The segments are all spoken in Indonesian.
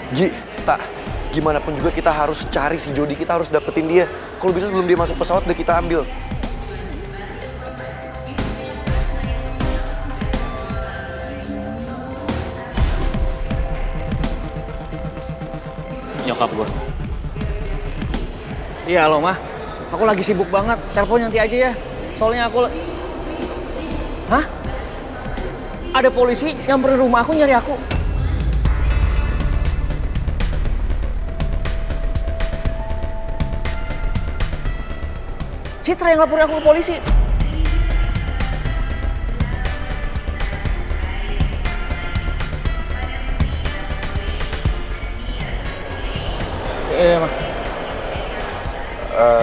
Gi, tak, gimana pun juga kita harus cari si Jody, kita harus dapetin dia. Kalau bisa sebelum dia masuk pesawat udah kita ambil. Nyokap gue. Iya halo mah, aku lagi sibuk banget, telepon nanti aja ya. Soalnya aku... Hah? Ada polisi nyamperin rumah aku nyari aku. Citra yang laporin aku ke polisi. Mah.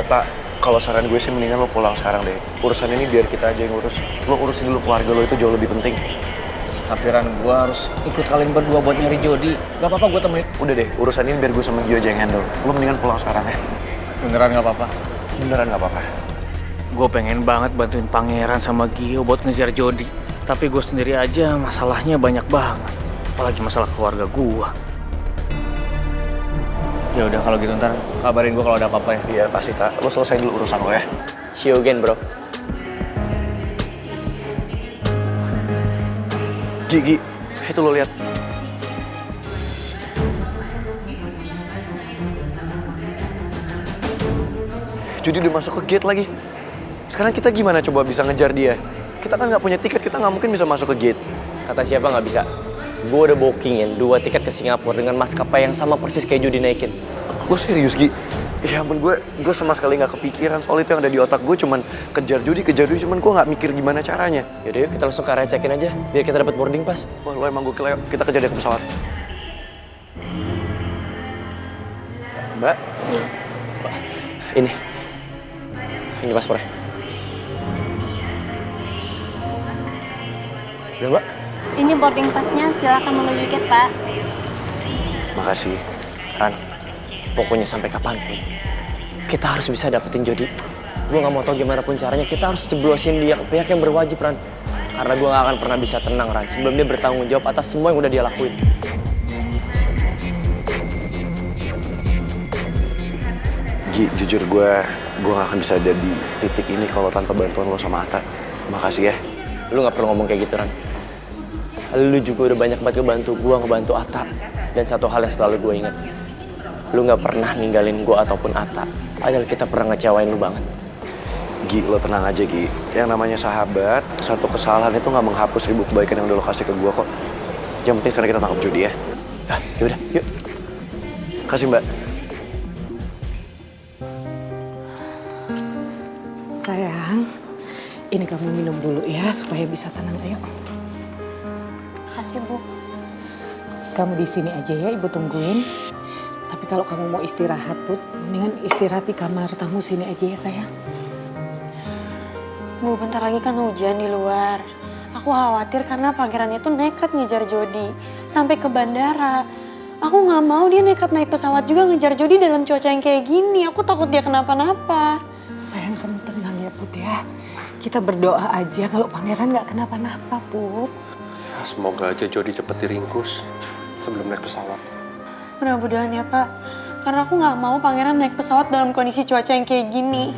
Tak, kalau saran gue sih mendingan lo pulang sekarang deh. Urusan ini biar kita aja yang urus. Lo urusin dulu keluarga lo, itu jauh lebih penting. Tapi Ran, gue harus ikut kalian berdua buat nyari Jody. Gak apa-apa gue temenin. Udah deh, urusan ini biar gue sama Gio aja yang handle. Lo mendingan pulang sekarang ya. Beneran gak apa-apa? Beneran gak apa-apa. Gue pengen banget bantuin Pangeran sama Gio buat ngejar Jody. Tapi gue sendiri aja masalahnya banyak banget. Apalagi masalah keluarga gue. Ya udah kalau gitu ntar kabarin gue kalau ada apa-apa ya. Iya pasti tak. Lo selesai dulu urusan lo ya. See you again, bro. Gi, itu lo lihat. Jody udah masuk ke gate lagi. Sekarang kita gimana coba bisa ngejar dia? Kita kan nggak punya tiket, kita nggak mungkin bisa masuk ke gate. Kata siapa nggak bisa? Gue udah bookingin 2 tiket ke Singapura dengan maskapai yang sama persis kayak Jody naikin. Lo serius, Gi? Ya ampun, gue sama sekali nggak kepikiran soal itu. Yang ada di otak gue cuman kejar Jody, cuman gue nggak mikir gimana caranya. Yaudah yuk kita langsung ke area check-in aja, biar kita dapat boarding pass. Wah, lo emang gue kira kita kejar dia ke pesawat. Mbak? Ini paspornya. Udah, Mbak? Ini boarding pass-nya, silakan menuju gate, Pak. Makasih, Ran. Pokoknya sampai kapanpun, kita harus bisa dapetin Jody. Gue gak mau tau gimana pun caranya, kita harus jeblosin dia ke pihak yang berwajib, Ran. Karena gue gak akan pernah bisa tenang, Ran, sebelum dia bertanggung jawab atas semua yang udah dia lakuin. Gi, jujur gue gak akan bisa ada di titik ini kalau tanpa bantuan lo sama Atta. Makasih ya. Lu gak perlu ngomong kayak gitu, Ran. Lu juga udah banyak banget ngebantu gue, ngebantu Atta. Dan satu hal yang selalu gue ingat, lu gak pernah ninggalin gue ataupun Atta. Padahal kita pernah ngecewain lu banget. Gi, lo tenang aja, Gi. Yang namanya sahabat, satu kesalahan itu gak menghapus 1000 kebaikan yang udah lo kasih ke gue kok. Yang penting sekarang kita tangkap Jody ya. Ah, yaudah, yuk. Kasih, Mbak. Sayang, ini kamu minum dulu ya supaya bisa tenang. Ayo. Kasih, Bu. Kamu di sini aja ya, Ibu tungguin. Tapi kalau kamu mau istirahat, Put, mendingan istirahat di kamar tamu sini aja ya, sayang. Bu, bentar lagi kan hujan di luar. Aku khawatir karena pangeran itu nekat ngejar Jody sampai ke bandara. Aku nggak mau dia nekat naik pesawat juga ngejar Jody dalam cuaca yang kayak gini. Aku takut dia kenapa-napa. Sayang, kamu tenang ya, Put ya. Kita berdoa aja kalau pangeran nggak kenapa-napa, Put. Ya, semoga aja Jody cepet diringkus sebelum naik pesawat. Mudah-mudahan ya, Pak. Karena aku nggak mau pangeran naik pesawat dalam kondisi cuaca yang kayak gini.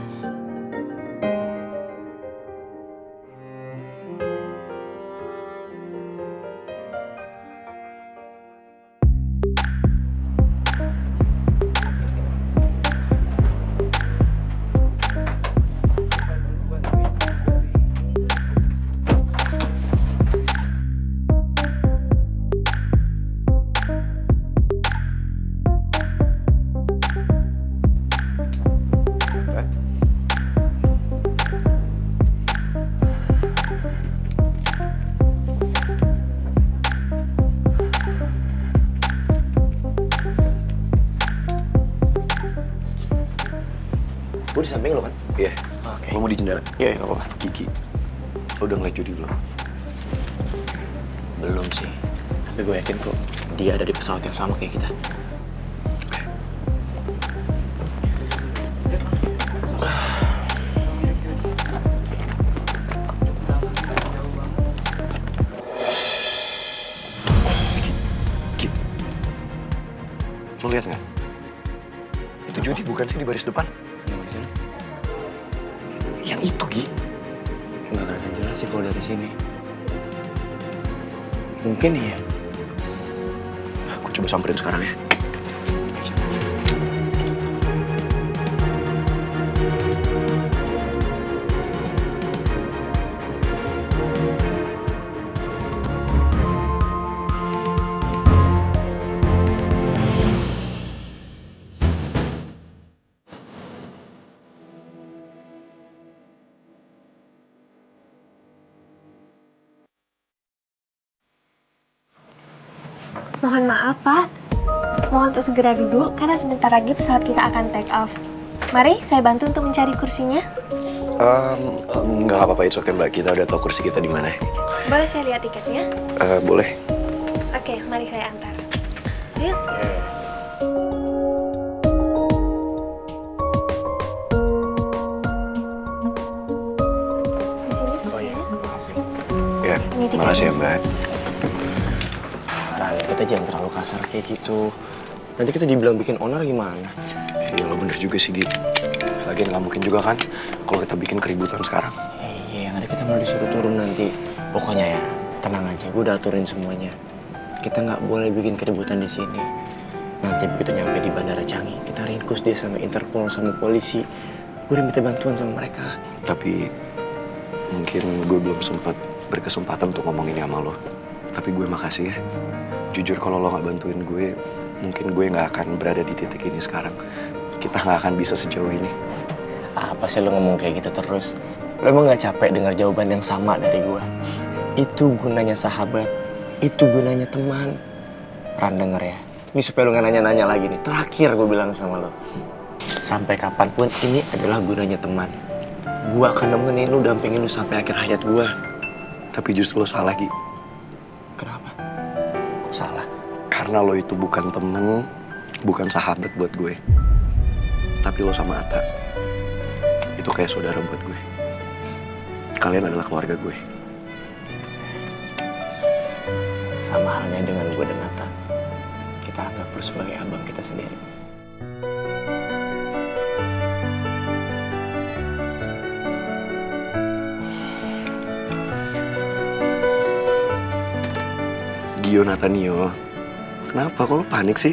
Gue di samping lo kan? Iya. Oke. Lo mau di jendela? Iya, nggak apa-apa. Gigi, lo udah ngeliat Jody belum? Belum sih. Tapi gue yakin kok dia ada di pesawat yang sama kayak kita. Lo lihat nggak? Itu Jody bukan sih di baris depan? Yang mana sini? Yang itu, Gi. Nggak kelihatan jelas sih kalau dari sini. Mungkin iya. Aku coba samperin sekarang ya. Mohon maaf, Pak. Mohon untuk segera duduk karena sebentar lagi pesawat kita akan take off. Mari, saya bantu untuk mencari kursinya. Nggak apa-apa, itu oke Mbak. Kita udah tahu kursi kita di mana. Boleh saya lihat tiketnya? Boleh. Oke, mari saya antar. Yuk. Di sini kursinya. Ya, Ini tiketnya. makasih ya Mbak. Ran, kita jangan terlalu kasar kayak gitu. Nanti kita dibilang bikin onar gimana? Iya, lo bener juga sih, Gi. Lagian nggak mungkin juga kan kalau kita bikin keributan sekarang. Iya, yang ada kita malah disuruh turun nanti. Pokoknya ya, tenang aja. Gue udah aturin semuanya. Kita nggak boleh bikin keributan di sini. Nanti begitu nyampe di Bandara Changi, kita ringkus dia sama Interpol, sama polisi. Gue udah minta bantuan sama mereka. Tapi mungkin gue belum sempat berkesempatan untuk ngomong ini sama lo. Tapi gue makasih ya. Jujur kalau lo nggak bantuin gue, mungkin gue nggak akan berada di titik ini sekarang. Kita nggak akan bisa sejauh ini. Apa sih lo ngomong kayak gitu terus? Lo emang nggak capek dengar jawaban yang sama dari gue? Itu gunanya sahabat. Itu gunanya teman. Ran, denger ya. Ini supaya lo nggak nanya-nanya lagi nih. Terakhir gue bilang sama lo. Sampai kapanpun ini adalah gunanya teman. Gue akan nemenin lo, dampingin lo sampai akhir hayat gue. Tapi justru lo salah, Gi. Kenapa? Kok salah? Karena lo itu bukan temen, bukan sahabat buat gue. Tapi lo sama Atta, itu kayak saudara buat gue. Kalian adalah keluarga gue. Sama halnya dengan gue dan Atta. Kita anggap lo sebagai abang kita sendiri. Gio Natanio, kenapa? Kok lo panik sih?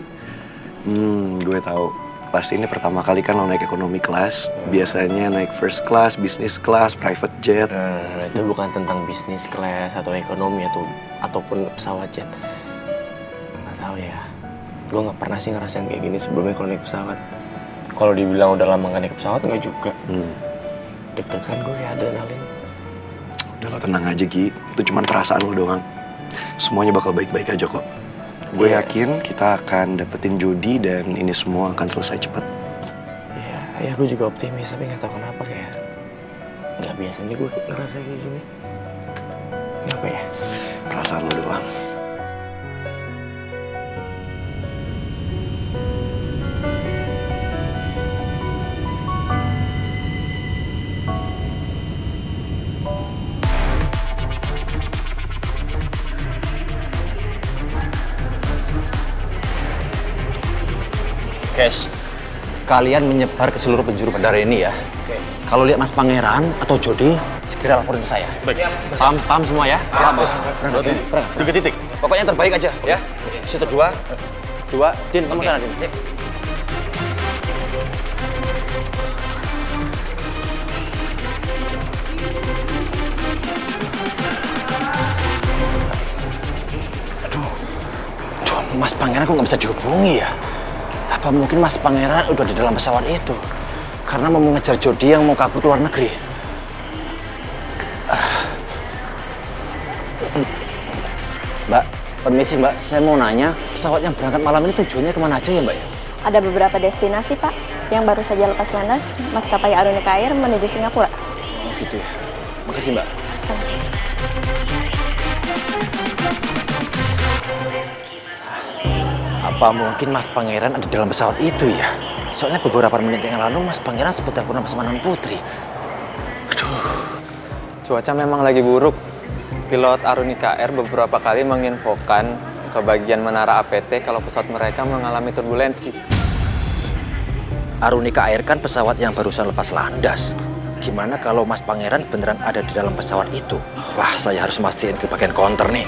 Gue tahu. Pasti ini pertama kali kan lo naik ekonomi kelas. Biasanya naik first class, business class, private jet. Itu bukan tentang bisnis kelas atau ekonomi ataupun pesawat jet. Nggak tahu ya. Gue nggak pernah sih ngerasain kayak gini sebelumnya kalau naik pesawat. Kalau dibilang udah lama nggak naik pesawat nggak juga. Deg-degan gue kayak adrenalin. Udah lo tenang aja, Gi. Itu cuma perasaan lo doang. Semuanya bakal baik-baik aja kok. Gue yakin kita akan dapetin Jody dan ini semua akan selesai cepet. Ya gue juga optimis, tapi nggak tahu kenapa kayak nggak biasanya gue ngerasa kayak gini. Kenapa ya? Perasaan lo doang. Kes, kalian menyebar ke seluruh penjuru bandara ini ya. Kalau lihat Mas Pangeran atau Jody, segera laporin ke saya. Baik. Paham semua ya? Paham, Bos. 3 titik. Pokoknya yang terbaik aja ya. Situ 2. Din, kamu sana, Din. Aduh, Mas Pangeran kok nggak bisa dihubungi ya? Apa mungkin Mas Pangeran udah di dalam pesawat itu? Karena mau mengejar Jody yang mau kabur ke luar negeri. Mbak, permisi Mbak, saya mau nanya, pesawat yang berangkat malam ini tujuannya kemana aja ya Mbak ya? Ada beberapa destinasi, Pak. Yang baru saja lepas landas, maskapai Arunika Air menuju Singapura. Oh gitu ya. Makasih Mbak. Apa mungkin Mas Pangeran ada dalam pesawat itu ya? Soalnya beberapa menit yang lalu Mas Pangeran sempat telepon sama Non Putri. Cuaca memang lagi buruk. Pilot Arunika Air beberapa kali menginfokan ke bagian menara APT kalau pesawat mereka mengalami turbulensi. Arunika Air kan pesawat yang barusan lepas landas. Gimana kalau Mas Pangeran beneran ada di dalam pesawat itu? Wah, saya harus mastiin ke bagian counter nih.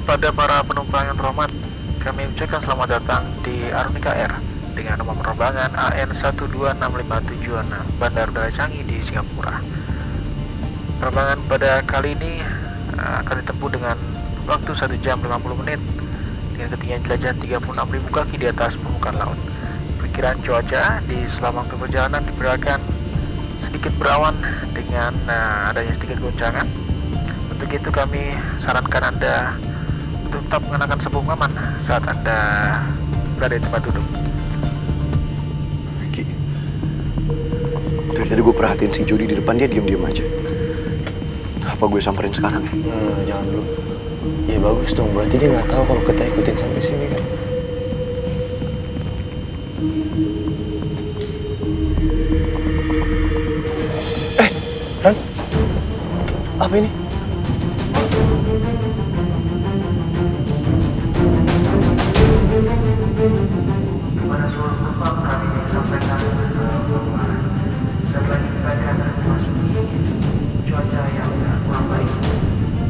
Kepada para penumpang yang terhormat, kami ucapkan selamat datang di Arunika Air dengan nomor penerbangan AN12657 Bandar Udara Changi di Singapura. Penerbangan pada kali ini akan ditempuh dengan waktu 1 jam 50 menit dengan ketinggian jelajah 36.000 kaki di atas permukaan laut. Perkiraan cuaca di selama waktu perjalanan diperkirakan sedikit berawan dengan adanya sedikit goncangan. Untuk itu kami sarankan Anda untuk tetap mengenakan sabuk pengaman saat Anda berada di tempat duduk. Ki, dari tadi gue perhatiin si Jody di depan, dia diem-diem aja. Apa gue samperin sekarang? Jangan dulu. Ya bagus dong, berarti dia nggak tahu kalau kita ikutin sampai sini kan. Ran? Apa ini? Kepada seluruh penumpang kami sampaikan bahwa setelah kita akan memasuki cuaca yang kurang baik,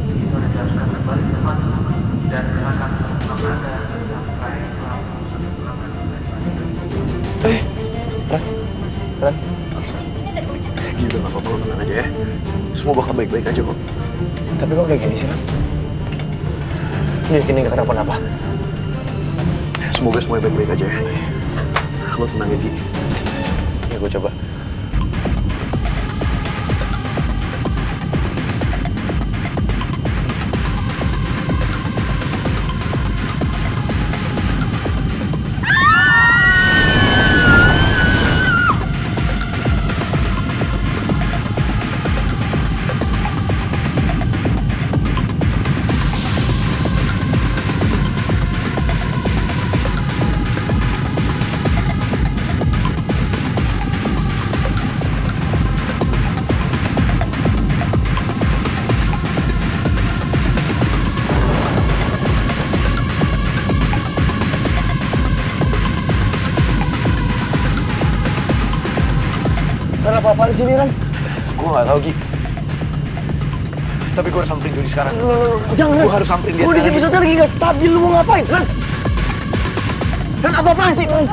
itu Anda diharuskan kembali ke tempat dan kenakan sabuk pengaman Anda sampai lampu sabuk pengaman. Ran? Gila, gak apa-apa, lo tenang aja ya. Semua bakal baik-baik aja kok. Tapi kok kayak gini sih, Ran? Lu yakin nggak kenapa-napa? Semoga semuanya baik-baik aja ya. Lo tenang ya, Ki. Ya gue coba. Apa-apaan sih ini, Ran? Gue gak tau, Ki. Tapi gue harus samperin Jody sekarang. Jangan, Gue harus samperin dia gue di sekarang. episode lagi gak stabil, lu mau ngapain? Ran, apa-apaan sih? Ran,